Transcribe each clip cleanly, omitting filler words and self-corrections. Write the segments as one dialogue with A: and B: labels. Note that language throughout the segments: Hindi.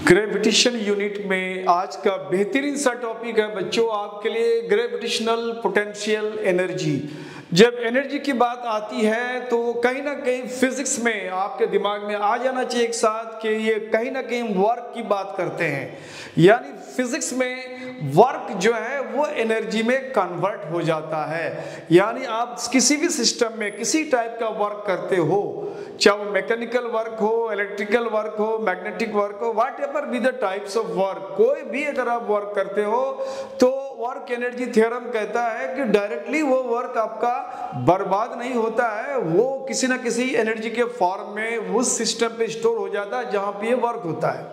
A: ग्रेविटेशन यूनिट में आज का बेहतरीन सा टॉपिक है बच्चों आपके लिए ग्रेविटेशनल पोटेंशियल एनर्जी। जब एनर्जी की बात आती है तो कहीं ना कहीं फिजिक्स में आपके दिमाग में आ जाना चाहिए एक साथ कि ये कहीं ना कहीं वर्क की बात करते हैं, यानी फिजिक्स में वर्क जो है वो एनर्जी में कन्वर्ट हो जाता है। यानी आप किसी भी सिस्टम में किसी टाइप का वर्क करते हो, चाहे वो मैकेनिकल वर्क हो, इलेक्ट्रिकल वर्क हो, मैग्नेटिक वर्क हो, what ever be the types of work, कोई भी अगर आप वर्क करते हो तो वर्क एनर्जी थ्योरम कहता है कि डायरेक्टली वो वर्क आपका बर्बाद नहीं होता है, वो किसी ना किसी एनर्जी के फॉर्म में उस सिस्टम पे स्टोर हो जाता है जहां पे ये वर्क होता है।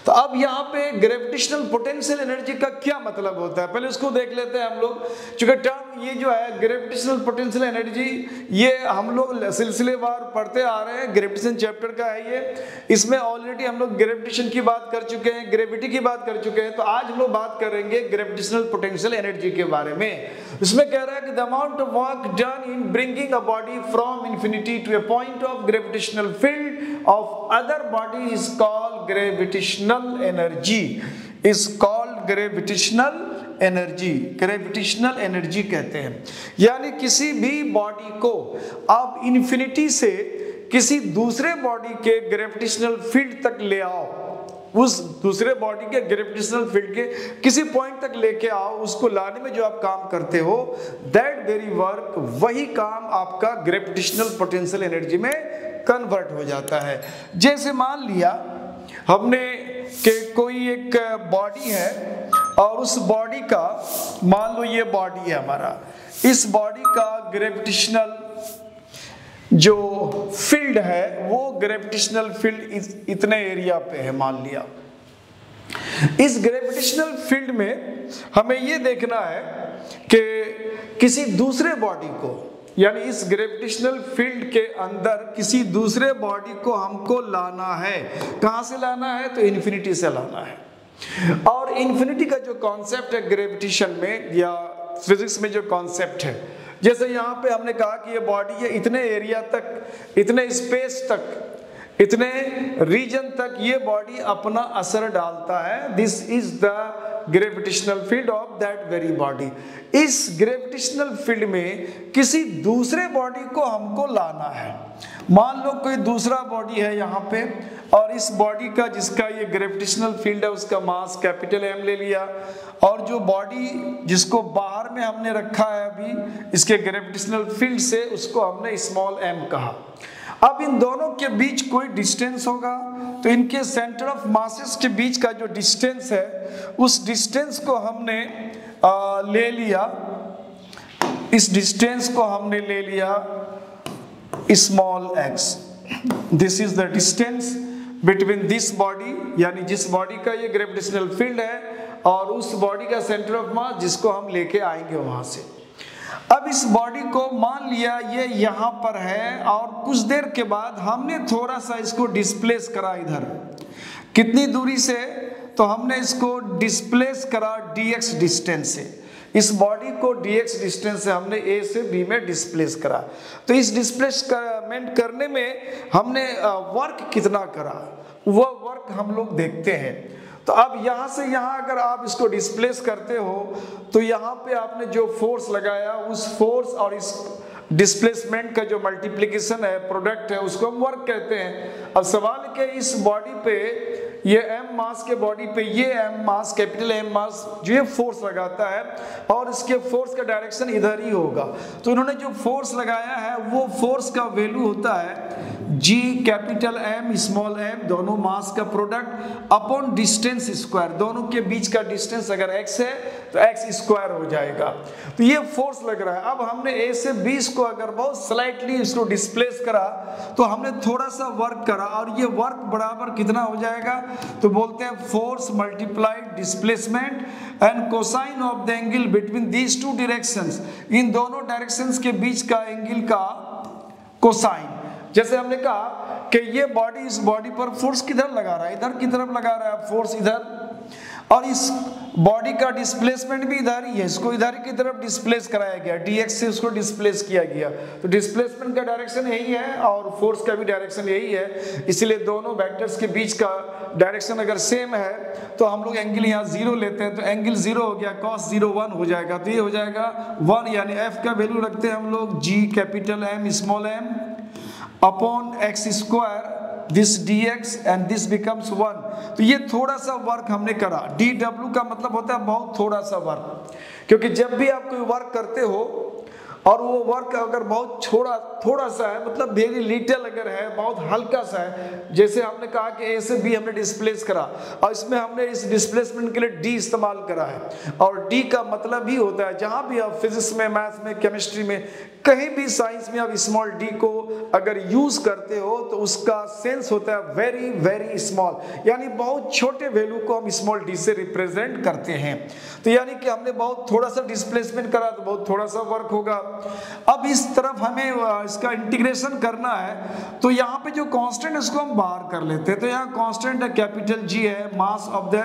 A: तो अब यहाँ पे ग्रेविटेशनल पोटेंशियल एनर्जी का क्या मतलब होता है, पहले उसको देख लेते हैं हम लोग। चूंकि टर्म ये जो है ग्रेविटेशनल पोटेंशियल एनर्जी, ये हम लोग सिलसिलेवार पढ़ते आ रहे हैं, ग्रेविटेशन चैप्टर का है ये। इसमें ऑलरेडी हम लोग ग्रेविटेशन की बात कर चुके हैं, ग्रेविटी की बात कर चुके हैं, तो आज हम लोग बात करेंगे ग्रेविटेशनल पोटेंशियल एनर्जी के बारे में। इसमें कह रहा है कि the amount of work done in bringing a body from infinity to a point of gravitational field of other body is called gravitational energy, is called gravitational energy, gravitational energy कहते हैं। यानी किसी भी बॉडी को आप इन्फिनिटी से किसी दूसरे बॉडी के ग्रेविटेशनल फील्ड तक ले आओ, उस दूसरे बॉडी के ग्रेविटेशनल फील्ड के किसी पॉइंट तक लेके आओ, उसको लाने में जो आप काम करते हो, दैट वेरी वर्क, वही काम आपका ग्रेविटेशनल पोटेंशियल एनर्जी में कन्वर्ट हो जाता है। जैसे मान लिया हमने कि कोई एक बॉडी है और उस बॉडी का, मान लो ये बॉडी है हमारा, इस बॉडी का ग्रेविटेशनल जो फील्ड है वो ग्रेविटेशनल फील्ड इतने एरिया पे है मान लिया। इस ग्रेविटेशनल फील्ड में हमें ये देखना है कि किसी दूसरे बॉडी को, यानी इस ग्रेविटेशनल फील्ड के अंदर किसी दूसरे बॉडी को हमको लाना है। कहां से लाना है? तो इन्फिनिटी से लाना है। और इन्फिनिटी का जो कॉन्सेप्ट है ग्रेविटेशन में या फिजिक्स में जो कॉन्सेप्ट है, जैसे यहाँ पे हमने कहा कि ये बॉडी है, इतने एरिया तक, इतने स्पेस तक, इतने रीजन तक ये बॉडी अपना असर डालता है। This is the gravitational field of that very body. इस ग्रेविटेशनल फील्ड में किसी दूसरे बॉडी को हमको लाना है। मान लो कोई दूसरा बॉडी है यहाँ पे, और इस बॉडी का जिसका ये ग्रेविटेशनल फील्ड है उसका मास कैपिटल M ले लिया, और जो बॉडी जिसको बाहर में हमने रखा है अभी इसके ग्रेविटेशनल फील्ड से, उसको हमने स्मॉल m कहा। अब इन दोनों के बीच कोई डिस्टेंस होगा, तो इनके सेंटर ऑफ मासेस के बीच का जो डिस्टेंस है उस डिस्टेंस को हमने ले लिया, इस डिस्टेंस को हमने ले लिया small x। This is the distance between this body, यानी जिस बॉडी का ये ग्रेविटेशनल फील्ड है और उस बॉडी का सेंटर ऑफ मास जिसको हम लेके आएंगे वहां से। अब इस बॉडी को मान लिया ये यहाँ पर है, और कुछ देर के बाद हमने थोड़ा सा इसको डिस्प्लेस करा इधर, कितनी दूरी से? तो हमने इसको डिस्प्लेस करा dx डिस्टेंस से। इस बॉडी को dx डिस्टेंस से हमने A से B में डिस्प्लेस करा। तो इस डिस्प्लेसमेंट करने में हमने वर्क कितना करा, वह वर्क हम लोग देखते हैं। तो अब यहाँ से यहाँ अगर आप इसको डिस्प्लेस करते हो तो यहाँ पे आपने जो फोर्स लगाया, उस फोर्स और इस डिस्प्लेसमेंट का जो मल्टीप्लिकेशन है, प्रोडक्ट है, उसको हम वर्क कहते हैं। अब सवाल के इस बॉडी पे, ये m मास के बॉडी पे ये m मास, कैपिटल M मास जो ये फोर्स लगाता है, और इसके फोर्स का डायरेक्शन इधर ही होगा। तो इन्होंने जो फोर्स लगाया है वो फोर्स का वैल्यू होता है G capital M small m, दोनों मास का प्रोडक्ट अपॉन डिस्टेंस स्क्वायर। दोनों के बीच का डिस्टेंस अगर x है तो x स्क्वायर हो जाएगा। तो ये फोर्स लग रहा है। अब हमने A से B को अगर बहुत स्लाइटली इसको डिस्प्लेस करा तो हमने थोड़ा सा वर्क करा, और ये वर्क बराबर कितना हो जाएगा? तो बोलते हैं force multiplied displacement and cosine of the angle between these two directions, इन दोनों डायरेक्शंस के बीच का एंगल का कोसाइन। जैसे हमने कहा कि ये बॉडी, इस बॉडी पर फोर्स किधर लगा रहा है? इधर की तरफ लगा रहा है फोर्स, इधर और इस बॉडी का डिस्प्लेसमेंट भी इधर ही है, इसको इधर की तरफ डिस्प्लेस कराया गया, dx से उसको डिस्प्लेस किया गया। तो डिस्प्लेसमेंट का डायरेक्शन यही है और फोर्स का भी डायरेक्शन यही है, इसलिए दोनों वेक्टर्स के बीच का डायरेक्शन अगर सेम है तो हम लोग एंगल यहाँ 0 लेते हैं, तो एंगल 0 हो गया, cos 0 1 हो जाएगा, तो ये हो जाएगा 1, यानी f का वैल्यू रखते हैं हम लोग g capital M small m upon x square this dx and this becomes 1। तो ये थोड़ा सा वर्क हमने करा, dw का मतलब होता है बहुत थोड़ा सा वर्क, क्योंकि जब भी आप कोई वर्क करते हो और वो वर्क अगर बहुत थोड़ा सा है, मतलब वेरी लिटिल अगर है, बहुत हल्का सा है, जैसे हमने कहा कि ए से बी हमने डिस्प्लेस करा और इसमें हमने इस डिस्प्लेसमेंट के लिए डी इस्तेमाल करा है, और डी का मतलब ही होता है, जहां भी आप फिजिक्स में, मैथ्स में, केमिस्ट्री में, कहीं भी साइंस में आप स्मॉल डी को अगर यूज करते हो तो उसका सेंस होता है वेरी वेरी स्मॉल, यानी बहुत छोटे वैल्यू को हम स्मॉल डी से रिप्रेजेंट करते हैं। तो यानी कि हमने बहुत थोड़ा सा डिस्प्लेसमेंट करा तो बहुत थोड़ा सा वर्क होगा। अब इस तरफ हमें इसका इंटीग्रेशन करना है, तो यहाँ पे जो कांस्टेंट है उसको हम बाहर कर लेते हैं। तो यहाँ कांस्टेंट है कैपिटल जी है, mass of the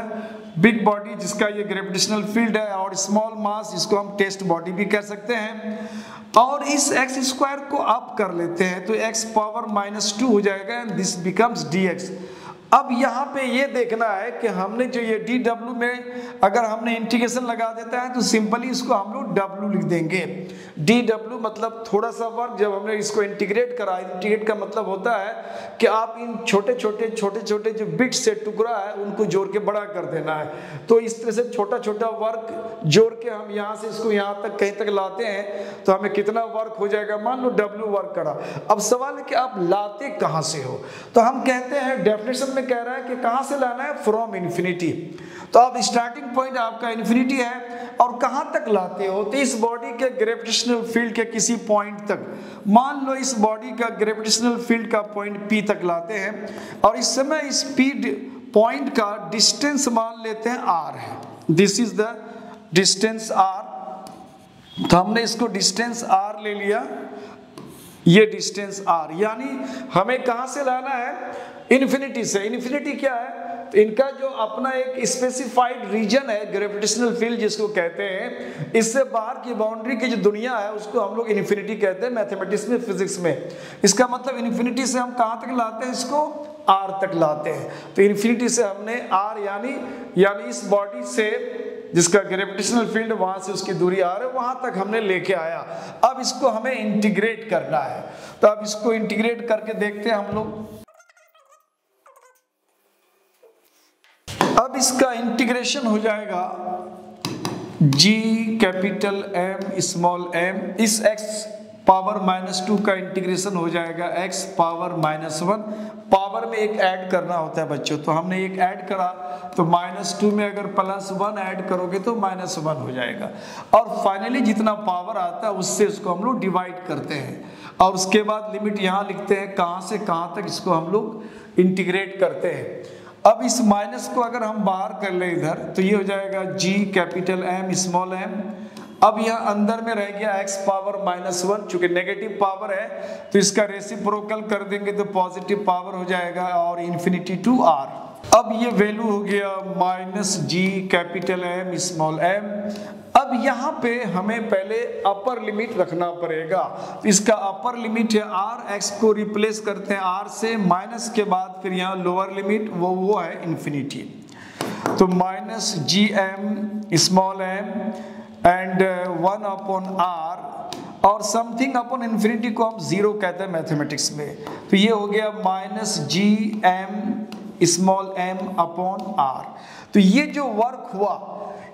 A: big body जिसका ये ग्रेविटेशनल फील्ड है, और स्मॉल मास जिसको हम टेस्ट बॉडी भी कह सकते हैं, और इस एक्स स्क्वायर को अप कर लेते हैं तो x पावर -2 हो जाएगा एंड दिस बिकम्स dx। अब यहाँ पे ये देखना है कि हमने जो ये dw में अगर हमने इंटीग्रेशन लगा देता है तो सिंपली इसको हम लोग w लिख देंगे। dw मतलब थोड़ा सा वर्क, जब हमने इसको इंटीग्रेट करा, इंटीग्रेट का मतलब होता है कि आप इन छोटे छोटे जो बिट्स से टुकड़ा है उनको जोड़ के बड़ा कर देना है। तो इस तरह से छोटा छोटा वर्क जोड़ के हम यहाँ से इसको यहाँ तक कहीं तक लाते हैं तो हमें कितना वर्क हो जाएगा, मान लो w वर्क करा। अब सवाल है कि आप लाते कहाँ से हो, तो हम कहते हैं डेफिनेशन में कह रहा है कि कहां से लाना है, फ्रॉम इन्फिनिटी। तो अब स्टार्टिंग पॉइंट आपका इन्फिनिटी है और कहां तक लाते हो, तो इस बॉडी के ग्रेविटेशनल फील्ड के किसी पॉइंट तक, मान लो इस बॉडी का ग्रेविटेशनल फील्ड का पॉइंट P तक लाते हैं, और इस समय इस P पॉइंट का डिस्टेंस मान लेते हैं r है, this is the distance r। तो हमने इसको डिस्टेंस r ले लिया, ये डिस्टेंस r, यानी हमें कहां से लाना है, इन्फिनिटी से। इन्फिनिटी क्या है, तो इनका जो अपना एक स्पेसिफाइड रीजन है ग्रेविटेशनल फील्ड जिसको कहते हैं, इससे बाहर की बाउंड्री की जो दुनिया है उसको हम लोग इन्फिनिटी कहते हैं मैथमेटिक्स में, फिजिक्स में। इसका मतलब इन्फिनिटी से हम कहां तक लाते हैं, इसको r तक लाते हैं। तो इन्फिनिटी से हमने r यानी इस बॉडी से जिसका ग्रेविटेशनल फील्ड वहां से उसकी दूरी r है, वहां तक हमने लेके आया। अब इसको हमें इंटीग्रेट करना है, तो अब इसको इंटीग्रेट करके देखते हैं हम लोग। अब इसका इंटीग्रेशन हो जाएगा g capital M small m, इस x पावर -2 का इंटीग्रेशन हो जाएगा x पावर -1। पावर में एक ऐड करना होता है बच्चों, तो हमने एक ऐड करा, तो -2 में अगर +1 ऐड करोगे तो -1 हो जाएगा, और फाइनली जितना पावर आता है उससे इसको हम लोग डिवाइड करते हैं, और उसके बाद लिमिट यहाँ लिखते हैं कहाँ से कहाँ तक इसको हम लोग इंटीग्रेट करते हैं। अब इस माइनस को अगर हम बाहर कर ले इधर, तो ये हो जाएगा g capital M small m। अब यहाँ अंदर में रह गया x पावर -1, चूंकि नेगेटिव पावर है तो इसका रेसिप्रोकल कर देंगे तो पॉजिटिव पावर हो जाएगा, और इन्फिनिटी टू r। अब ये वैल्यू हो गया -g capital M small m। अब यहाँ पे हमें पहले अपर लिमिट रखना पड़ेगा, तो इसका अपर लिमिट है r, x को रिप्लेस करते हैं r से, माइनस के बाद फिर यहाँ लोअर लिमिट वो है इन्फिनिटी। तो -gm small m and 1 upon r, और समथिंग अपॉन इन्फिनिटी को हम 0 कहते हैं मैथमेटिक्स में। तो ये हो गया -gm small m upon r। तो ये जो वर्क हुआ,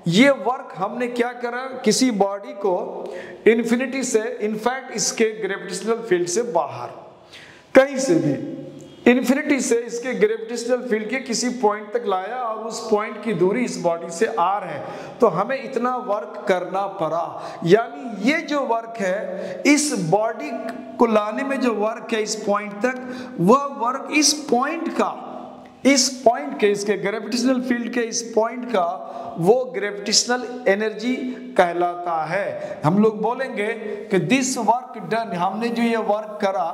A: ये वर्क हमने क्या करा, किसी बॉडी को इन्फिनिटी से, इनफैक्ट इसके ग्रेविटेशनल फील्ड से बाहर, कहीं से भी इन्फिनिटी से इसके ग्रेविटेशनल फील्ड के किसी पॉइंट तक लाया, और उस पॉइंट की दूरी इस बॉडी से r है, तो हमें इतना वर्क करना पड़ा। यानी ये जो वर्क है, इस बॉडी को लाने में जो वर्क है इस पॉइंट तक, वह वर्क इस पॉइंट के इसके ग्रेविटेशनल फील्ड के इस पॉइंट का वो ग्रेविटेशनल एनर्जी कहलाता है। हम लोग बोलेंगे कि दिस वर्क डन, हमने जो ये वर्क करा,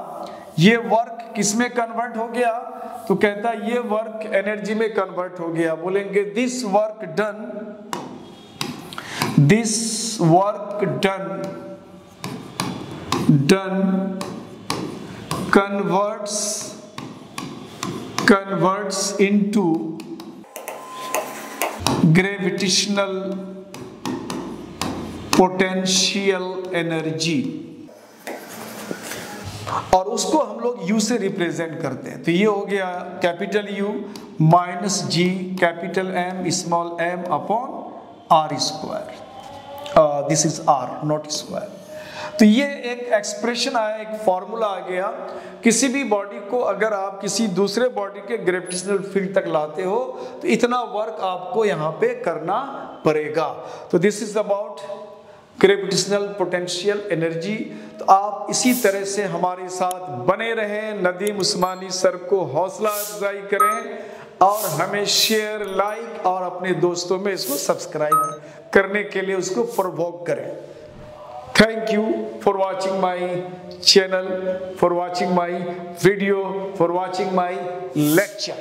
A: ये वर्क किस में कन्वर्ट हो गया, तो कहता है ये वर्क एनर्जी में कन्वर्ट हो गया। बोलेंगे this work done converts into gravitational potential energy, और उसको हम लोग U से रिप्रेजेंट करते हैं। तो ये हो गया capital U minus G capital M small m upon R square. This is R not square. तो ये एक एक्सप्रेशन आया, एक फॉर्मूला आ गया। किसी भी बॉडी को अगर आप किसी दूसरे बॉडी के ग्रेविटेशनल फील्ड तक लाते हो तो इतना वर्क आपको यहाँ पे करना पड़ेगा। तो this is about gravitational potential energy. तो आप इसी तरह से हमारे साथ बने रहें। नदीम उस्मानी सर को हौसला अफजाई करें और हमें शेयर, लाइक और अपने दोस्तों में इसको सब्सक्राइब करने के लिए उसको प्रोवोक करें। Thank you for watching my channel, for watching my video, for watching my lecture.